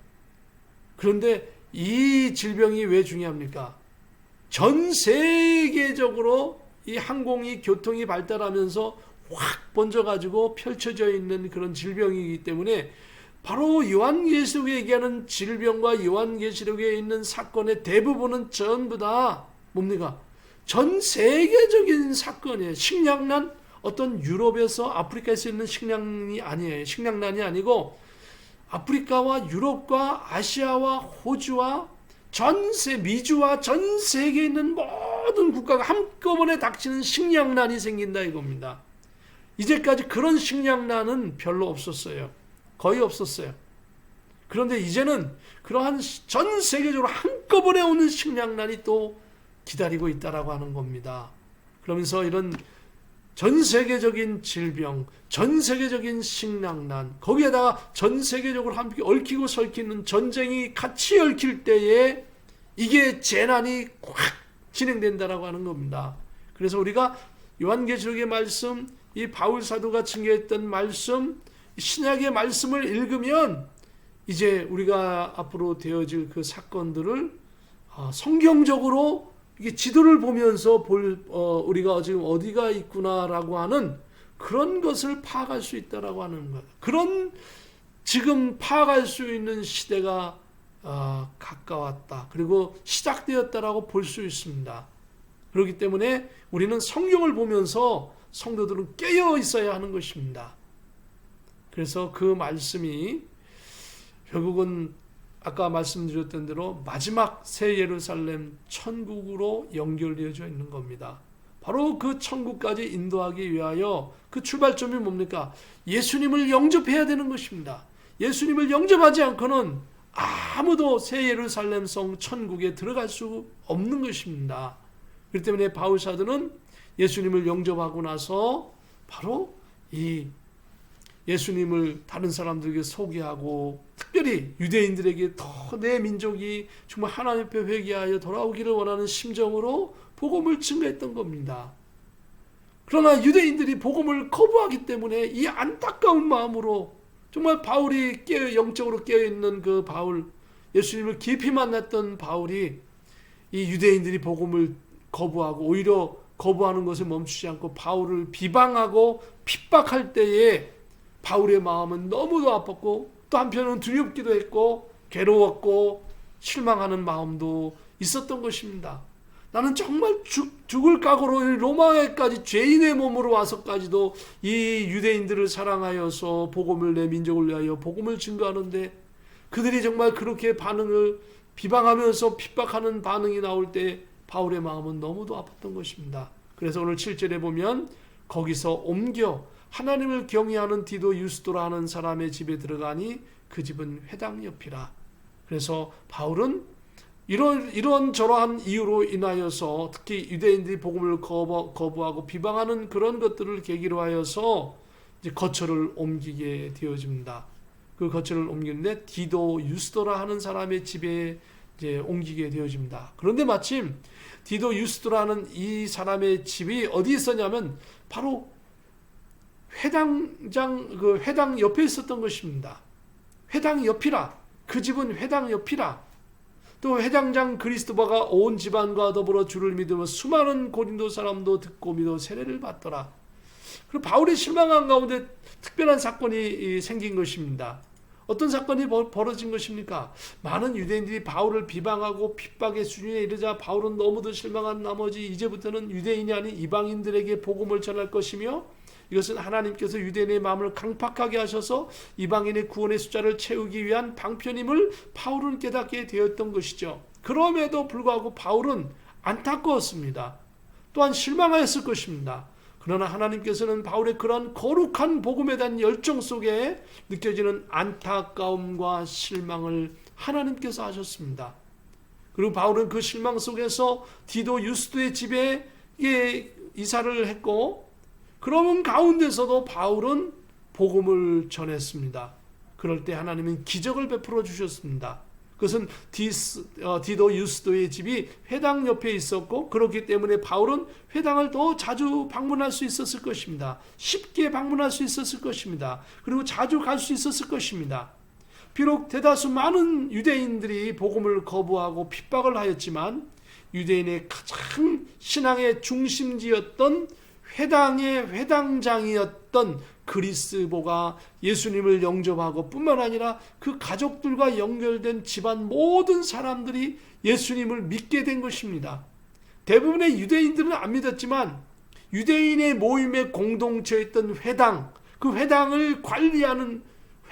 그런데 이 질병이 왜 중요합니까? 전 세계적으로 이 항공이 교통이 발달하면서 확 번져가지고 펼쳐져 있는 그런 질병이기 때문에 바로 요한계시록에 얘기하는 질병과 요한계시록에 있는 사건의 대부분은 전부 다 뭡니까? 전 세계적인 사건이에요. 식량난, 어떤 유럽에서 아프리카에서 있는 식량이 아니에요. 식량난이 아니고 아프리카와 유럽과 아시아와 호주와 미주와 전 세계에 있는 모든 국가가 한꺼번에 닥치는 식량난이 생긴다 이겁니다. 이제까지 그런 식량난은 별로 없었어요. 거의 없었어요. 그런데 이제는 그러한 전 세계적으로 한꺼번에 오는 식량난이 또 기다리고 있다라고 하는 겁니다. 그러면서 이런 전 세계적인 질병, 전 세계적인 식량난, 거기에다가 전 세계적으로 함께 얽히고 설키는 전쟁이 같이 얽힐 때에 이게 재난이 확 진행된다라고 하는 겁니다. 그래서 우리가 요한계시록의 말씀, 이 바울 사도가 증거했던 말씀, 신약의 말씀을 읽으면 이제 우리가 앞으로 되어질 그 사건들을 성경적으로 이게 지도를 보면서 우리가 지금 어디가 있구나라고 하는 그런 것을 파악할 수 있다라고 하는 거예요. 그런 지금 파악할 수 있는 시대가 가까웠다. 그리고 시작되었다라고 볼 수 있습니다. 그렇기 때문에 우리는 성경을 보면서 성도들은 깨어 있어야 하는 것입니다. 그래서 그 말씀이 결국은 아까 말씀드렸던 대로 마지막 새 예루살렘 천국으로 연결되어져 있는 겁니다. 바로 그 천국까지 인도하기 위하여 그 출발점이 뭡니까? 예수님을 영접해야 되는 것입니다. 예수님을 영접하지 않고는 아무도 새 예루살렘 성 천국에 들어갈 수 없는 것입니다. 그렇기 때문에 바울 사도는 예수님을 영접하고 나서 바로 이 예수님을 다른 사람들에게 소개하고 특별히 유대인들에게 더 내 민족이 정말 하나님 앞에 회개하여 돌아오기를 원하는 심정으로 복음을 증거했던 겁니다. 그러나 유대인들이 복음을 거부하기 때문에 이 안타까운 마음으로 정말 바울이 영적으로 깨어있는 그 바울, 예수님을 깊이 만났던 바울이 이 유대인들이 복음을 거부하고 오히려 거부하는 것을 멈추지 않고 바울을 비방하고 핍박할 때에 바울의 마음은 너무도 아팠고 또 한편은 두렵기도 했고 괴로웠고 실망하는 마음도 있었던 것입니다. 나는 정말 죽을 각오로 로마에까지 죄인의 몸으로 와서까지도 이 유대인들을 사랑하여서 복음을 내 민족을 위하여 복음을 증거하는데 그들이 정말 그렇게 반응을 비방하면서 핍박하는 반응이 나올 때 바울의 마음은 너무도 아팠던 것입니다. 그래서 오늘 7절에 보면 거기서 옮겨 하나님을 경외하는 디도 유스도라 하는 사람의 집에 들어가니 그 집은 회당 옆이라. 그래서 바울은 이런 저러한 이유로 인하여서 특히 유대인들이 복음을 거부하고 비방하는 그런 것들을 계기로 하여서 이제 거처를 옮기게 되어집니다. 그 거처를 옮기는데 디도 유스도라 하는 사람의 집에 이제 옮기게 되어집니다. 그런데 마침 디도 유스도라는 이 사람의 집이 어디 있었냐면 바로 회당 옆에 있었던 것입니다. 회당 옆이라. 그 집은 회당 옆이라. 또 회당장 그리스도바가 온 집안과 더불어 주를 믿으며 수많은 고린도 사람도 듣고 믿어 세례를 받더라. 그리고 바울의 실망한 가운데 특별한 사건이 생긴 것입니다. 어떤 사건이 벌어진 것입니까? 많은 유대인들이 바울을 비방하고 핍박의 수준에 이르자 바울은 너무도 실망한 나머지 이제부터는 유대인이 아닌 이방인들에게 복음을 전할 것이며 이것은 하나님께서 유대인의 마음을 강팍하게 하셔서 이방인의 구원의 숫자를 채우기 위한 방편임을 바울은 깨닫게 되었던 것이죠. 그럼에도 불구하고 바울은 안타까웠습니다. 또한 실망하였을 것입니다. 그러나 하나님께서는 바울의 그러한 거룩한 복음에 대한 열정 속에 느껴지는 안타까움과 실망을 하나님께서 하셨습니다. 그리고 바울은 그 실망 속에서 디도 유스도의 집에 이사를 했고 그러는 가운데서도 바울은 복음을 전했습니다. 그럴 때 하나님은 기적을 베풀어 주셨습니다. 그것은 디도 유스도의 집이 회당 옆에 있었고 그렇기 때문에 바울은 회당을 더 자주 방문할 수 있었을 것입니다. 쉽게 방문할 수 있었을 것입니다. 그리고 자주 갈 수 있었을 것입니다. 비록 대다수 많은 유대인들이 복음을 거부하고 핍박을 하였지만 유대인의 가장 신앙의 중심지였던 회당의 회당장이었던 그리스보가 예수님을 영접하고 뿐만 아니라 그 가족들과 연결된 집안 모든 사람들이 예수님을 믿게 된 것입니다. 대부분의 유대인들은 안 믿었지만 유대인의 모임의 공동체였던 회당, 그 회당을 관리하는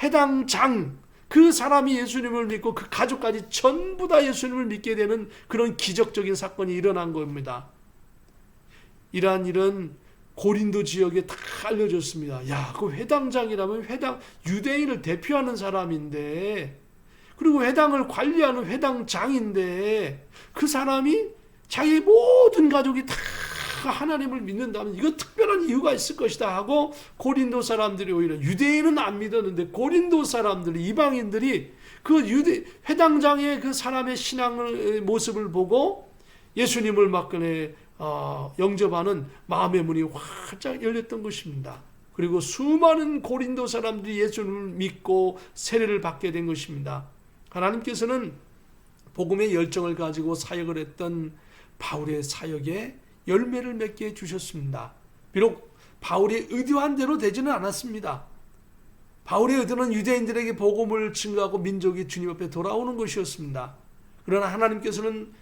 회당장, 그 사람이 예수님을 믿고 그 가족까지 전부 다 예수님을 믿게 되는 그런 기적적인 사건이 일어난 겁니다. 이러한 일은 고린도 지역에 다 알려졌습니다. 야, 그 회당장이라면 유대인을 대표하는 사람인데, 그리고 회당을 관리하는 회당장인데, 그 사람이 자기 모든 가족이 다 하나님을 믿는다면 이거 특별한 이유가 있을 것이다 하고 고린도 사람들이 오히려 유대인은 안 믿었는데 고린도 사람들이 이방인들이 그 회당장의 그 사람의 신앙의 모습을 보고 예수님을 막근에 영접하는 마음의 문이 활짝 열렸던 것입니다. 그리고 수많은 고린도 사람들이 예수님을 믿고 세례를 받게 된 것입니다. 하나님께서는 복음의 열정을 가지고 사역을 했던 바울의 사역에 열매를 맺게 해주셨습니다. 비록 바울이 의도한 대로 되지는 않았습니다. 바울의 의도는 유대인들에게 복음을 증거하고 민족이 주님 앞에 돌아오는 것이었습니다. 그러나 하나님께서는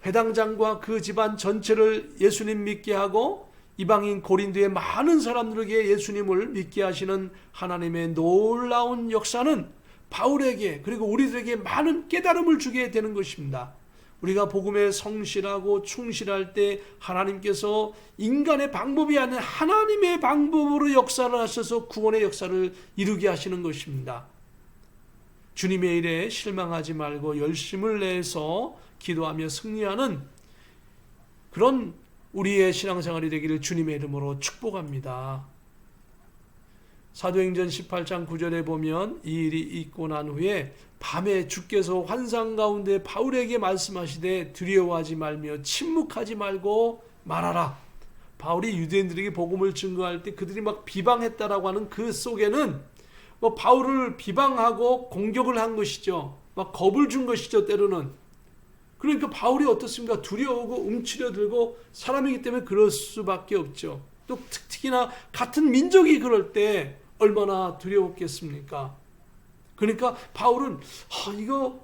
회당장과 그 집안 전체를 예수님 믿게 하고 이방인 고린도의 많은 사람들에게 예수님을 믿게 하시는 하나님의 놀라운 역사는 바울에게 그리고 우리들에게 많은 깨달음을 주게 되는 것입니다. 우리가 복음에 성실하고 충실할 때 하나님께서 인간의 방법이 아닌 하나님의 방법으로 역사를 하셔서 구원의 역사를 이루게 하시는 것입니다. 주님의 일에 실망하지 말고 열심을 내서 기도하며 승리하는 그런 우리의 신앙생활이 되기를 주님의 이름으로 축복합니다. 사도행전 18장 9절에 보면 이 일이 있고 난 후에 밤에 주께서 환상 가운데 바울에게 말씀하시되 두려워하지 말며 침묵하지 말고 말하라. 바울이 유대인들에게 복음을 증거할 때 그들이 막 비방했다라고 하는 그 속에는 뭐 바울을 비방하고 공격을 한 것이죠. 막 겁을 준 것이죠, 때로는. 그러니까 바울이 어떻습니까? 두려워하고 움츠려들고 사람이기 때문에 그럴 수밖에 없죠. 또 특히나 같은 민족이 그럴 때 얼마나 두려웠겠습니까? 그러니까 바울은 이거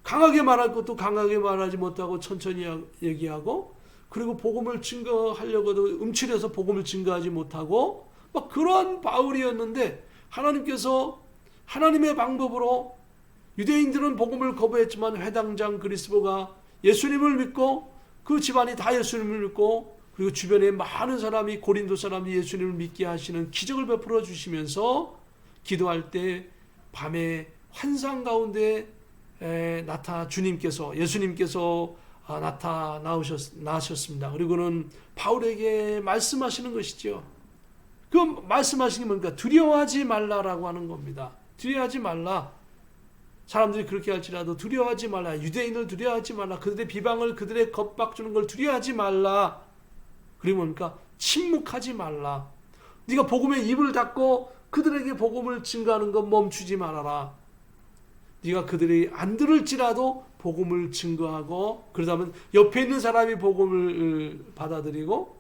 강하게 말할 것도 강하게 말하지 못하고 천천히 얘기하고, 그리고 복음을 증거하려고도 움츠려서 복음을 증거하지 못하고 막 그러한 바울이었는데, 하나님께서 하나님의 방법으로 유대인들은 복음을 거부했지만 회당장 그리스도가 예수님을 믿고 그 집안이 다 예수님을 믿고, 그리고 주변에 많은 사람이 고린도 사람이 예수님을 믿게 하시는 기적을 베풀어 주시면서 기도할 때 밤에 환상 가운데 예수님께서 나타나셨습니다. 그리고는 바울에게 말씀하시는 것이죠. 그 말씀하시는 게 뭡니까? 두려워하지 말라라고 하는 겁니다. 두려워하지 말라. 사람들이 그렇게 할지라도 두려워하지 말라. 유대인을 두려워하지 말라. 그들의 비방을, 그들의 겁박 주는 걸 두려워하지 말라. 그리고 뭡니까? 침묵하지 말라. 네가 복음에 입을 닫고 그들에게 복음을 증거하는 것 멈추지 말아라. 네가 그들이 안 들을지라도 복음을 증거하고, 그러다면 옆에 있는 사람이 복음을 받아들이고,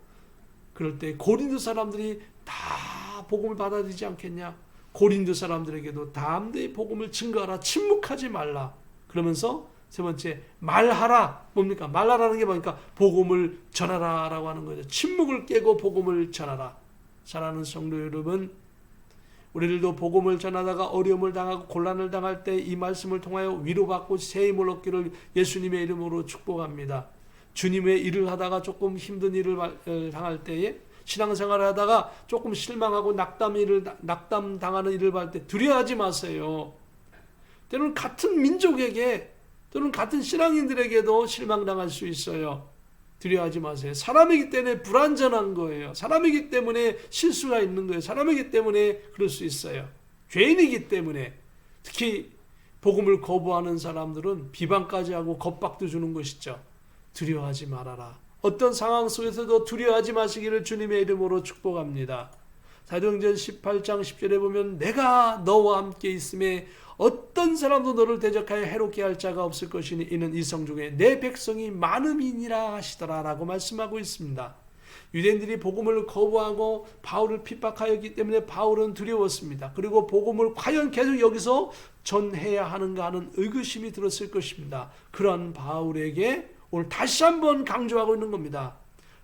그럴 때 고린도 사람들이 다 복음을 받아들이지 않겠냐? 고린도 사람들에게도 담대히 복음을 증거하라. 침묵하지 말라. 그러면서 세 번째, 말하라. 뭡니까? 말하라는 게 뭡니까? 복음을 전하라라고 하는 거죠. 침묵을 깨고 복음을 전하라. 사랑하는 성도 여러분, 우리들도 복음을 전하다가 어려움을 당하고 곤란을 당할 때 이 말씀을 통하여 위로받고 새 힘을 얻기를 예수님의 이름으로 축복합니다. 주님의 일을 하다가 조금 힘든 일을 당할 때에, 신앙생활을 하다가 조금 실망하고 낙담 당하는 일을 할 때 두려워하지 마세요. 때로는 같은 민족에게 또는 같은 신앙인들에게도 실망당할 수 있어요. 두려워하지 마세요. 사람이기 때문에 불완전한 거예요. 사람이기 때문에 실수가 있는 거예요. 사람이기 때문에 그럴 수 있어요. 죄인이기 때문에. 특히 복음을 거부하는 사람들은 비방까지 하고 겁박도 주는 것이죠. 두려워하지 말아라. 어떤 상황 속에서도 두려워하지 마시기를 주님의 이름으로 축복합니다. 사도행전 18장 10절에 보면 내가 너와 함께 있음에 어떤 사람도 너를 대적하여 해롭게 할 자가 없을 것이니 이는 이성 중에 내 백성이 많음이니라 하시더라 라고 말씀하고 있습니다. 유대인들이 복음을 거부하고 바울을 핍박하였기 때문에 바울은 두려웠습니다. 그리고 복음을 과연 계속 여기서 전해야 하는가 하는 의구심이 들었을 것입니다. 그런 바울에게 오늘 다시 한번 강조하고 있는 겁니다.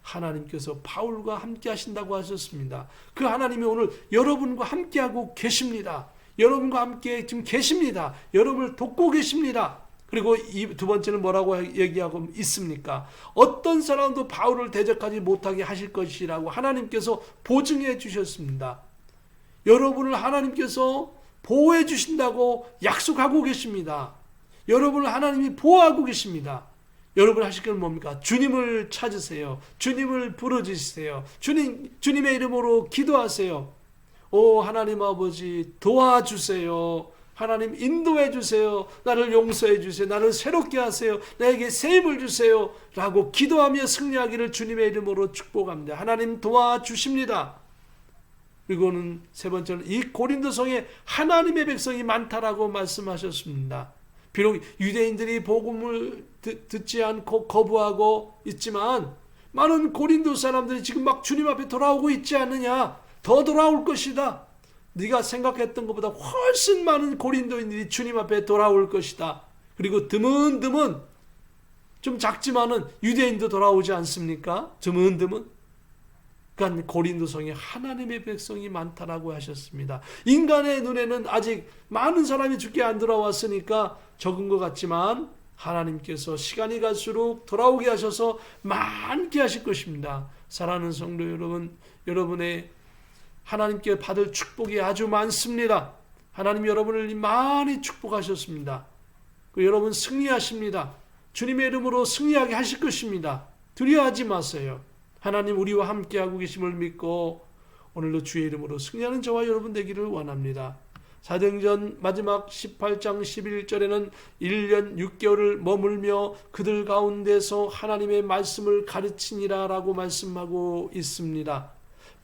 하나님께서 바울과 함께 하신다고 하셨습니다. 그 하나님이 오늘 여러분과 함께하고 계십니다. 여러분과 함께 지금 계십니다. 여러분을 돕고 계십니다. 그리고 이 두 번째는 뭐라고 얘기하고 있습니까? 어떤 사람도 바울을 대적하지 못하게 하실 것이라고 하나님께서 보증해 주셨습니다. 여러분을 하나님께서 보호해 주신다고 약속하고 계십니다. 여러분을 하나님이 보호하고 계십니다. 여러분 하실 건 뭡니까? 주님을 찾으세요. 주님을 부르짖으세요. 주님의 이름으로 기도하세요. 오 하나님 아버지 도와주세요. 하나님 인도해 주세요. 나를 용서해 주세요. 나를 새롭게 하세요. 나에게 새 힘을 주세요. 라고 기도하며 승리하기를 주님의 이름으로 축복합니다. 하나님 도와주십니다. 그리고는 세 번째는 이 고린도성에 하나님의 백성이 많다라고 말씀하셨습니다. 비록 유대인들이 복음을 듣지 않고 거부하고 있지만 많은 고린도 사람들이 지금 막 주님 앞에 돌아오고 있지 않느냐. 더 돌아올 것이다. 네가 생각했던 것보다 훨씬 많은 고린도인들이 주님 앞에 돌아올 것이다. 그리고 드문드문 좀 작지만은 유대인도 돌아오지 않습니까? 드문드문. 그러니까 고린도성에 하나님의 백성이 많다라고 하셨습니다. 인간의 눈에는 아직 많은 사람이 주께 안 돌아왔으니까 적은 것 같지만 하나님께서 시간이 갈수록 돌아오게 하셔서 많게 하실 것입니다. 사랑하는 성도 여러분, 여러분의 하나님께 받을 축복이 아주 많습니다. 하나님 여러분을 많이 축복하셨습니다. 여러분 승리하십니다. 주님의 이름으로 승리하게 하실 것입니다. 두려워하지 마세요. 하나님 우리와 함께하고 계심을 믿고 오늘도 주의 이름으로 승리하는 저와 여러분 되기를 원합니다. 사도행전 마지막 18장 11절에는 1년 6개월을 머물며 그들 가운데서 하나님의 말씀을 가르치니라 라고 말씀하고 있습니다.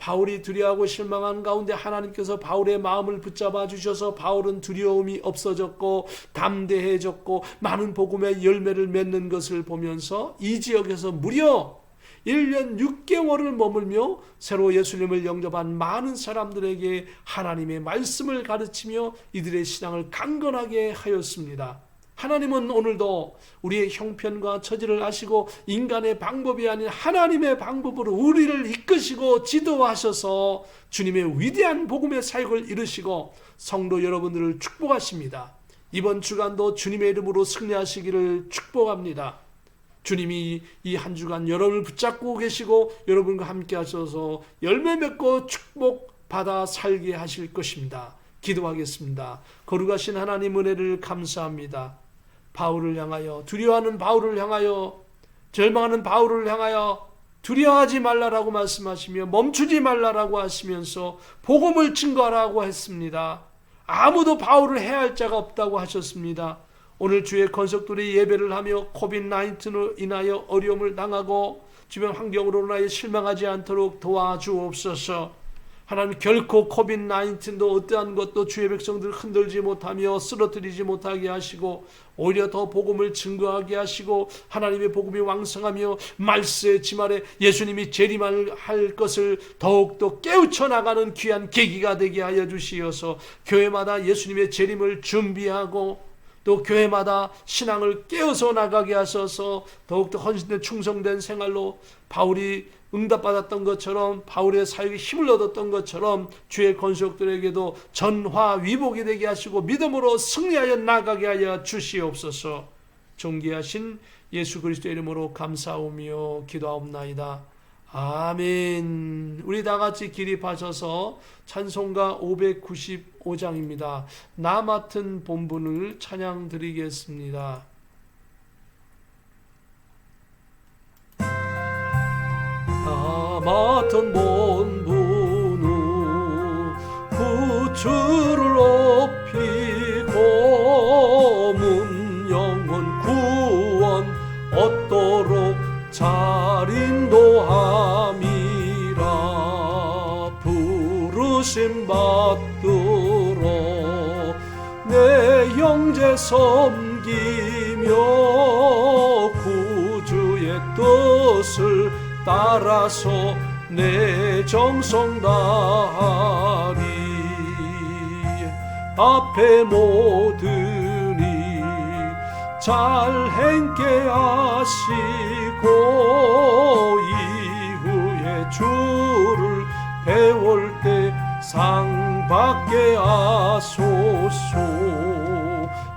바울이 두려워하고 실망한 가운데 하나님께서 바울의 마음을 붙잡아 주셔서 바울은 두려움이 없어졌고 담대해졌고 많은 복음의 열매를 맺는 것을 보면서 이 지역에서 무려 1년 6개월을 머물며 새로 예수님을 영접한 많은 사람들에게 하나님의 말씀을 가르치며 이들의 신앙을 강건하게 하였습니다. 하나님은 오늘도 우리의 형편과 처지를 아시고 인간의 방법이 아닌 하나님의 방법으로 우리를 이끄시고 지도하셔서 주님의 위대한 복음의 사역을 이루시고 성도 여러분들을 축복하십니다. 이번 주간도 주님의 이름으로 승리하시기를 축복합니다. 주님이 이 한 주간 여러분을 붙잡고 계시고 여러분과 함께 하셔서 열매 맺고 축복받아 살게 하실 것입니다. 기도하겠습니다. 거룩하신 하나님 은혜를 감사합니다. 바울을 향하여, 두려워하는 바울을 향하여, 절망하는 바울을 향하여 두려워하지 말라라고 말씀하시며 멈추지 말라라고 하시면서 복음을 증거하라고 했습니다. 아무도 바울을 해할 자가 없다고 하셨습니다. 오늘 주의 건석들이 예배를 하며 코비드-19로 인하여 어려움을 당하고 주변 환경으로 인하여 실망하지 않도록 도와주옵소서. 하나님, 결코 코비드-19도 어떠한 것도 주의 백성들을 흔들지 못하며 쓰러뜨리지 못하게 하시고 오히려 더 복음을 증거하게 하시고 하나님의 복음이 왕성하며 말세의 지말에 예수님이 재림할 것을 더욱더 깨우쳐 나가는 귀한 계기가 되게 하여 주시어서 교회마다 예수님의 재림을 준비하고 또 교회마다 신앙을 깨어서 나가게 하셔서 더욱더 헌신된 충성된 생활로 바울이 응답받았던 것처럼 바울의 사역에 힘을 얻었던 것처럼 주의 건속들에게도 전화위복이 되게 하시고 믿음으로 승리하여 나가게 하여 주시옵소서. 존귀하신 예수 그리스도의 이름으로 감사하며 기도하옵나이다. 아멘. 우리 다 같이 기립하셔서 찬송가 595장입니다. 나 맡은 본분을 찬양 드리겠습니다. 나 맡은 본분은 부추를 높이고 문 영혼 구원 얻도록 잘 인도함이라. 부르심 받들어 내 형제 섬기며 구주의 뜻을 따라서 내 정성 다하리. 앞에 모든이 잘 행케 하시고 이후에 주를 배울 때 상 받게 하소서.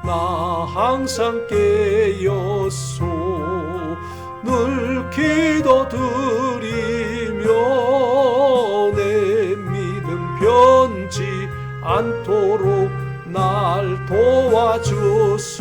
나 항상 깨었소 늘 기도드리며 내 믿음 변치 않도록 날 도와주소서.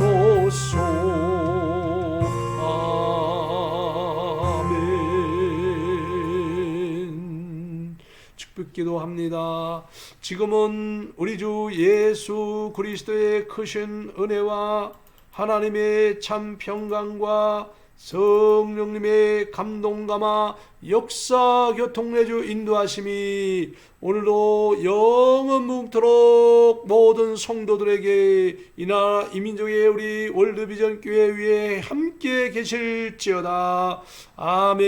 아멘. 축복기도합니다. 지금은 우리 주 예수 그리스도의 크신 은혜와 하나님의 참 평강과 성령님의 감동감화 역사 교통내주 인도하심이 오늘도 영원 묵도록 모든 성도들에게 이나라 이민족의 우리 월드비전 교회 위에 함께 계실지어다. 아멘.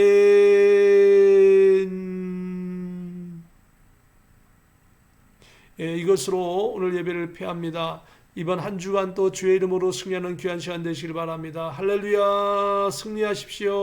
이것으로 오늘 예배를 폐합니다. 이번 한 주간 또 주의 이름으로 승리하는 귀한 시간 되시길 바랍니다. 할렐루야. 승리하십시오.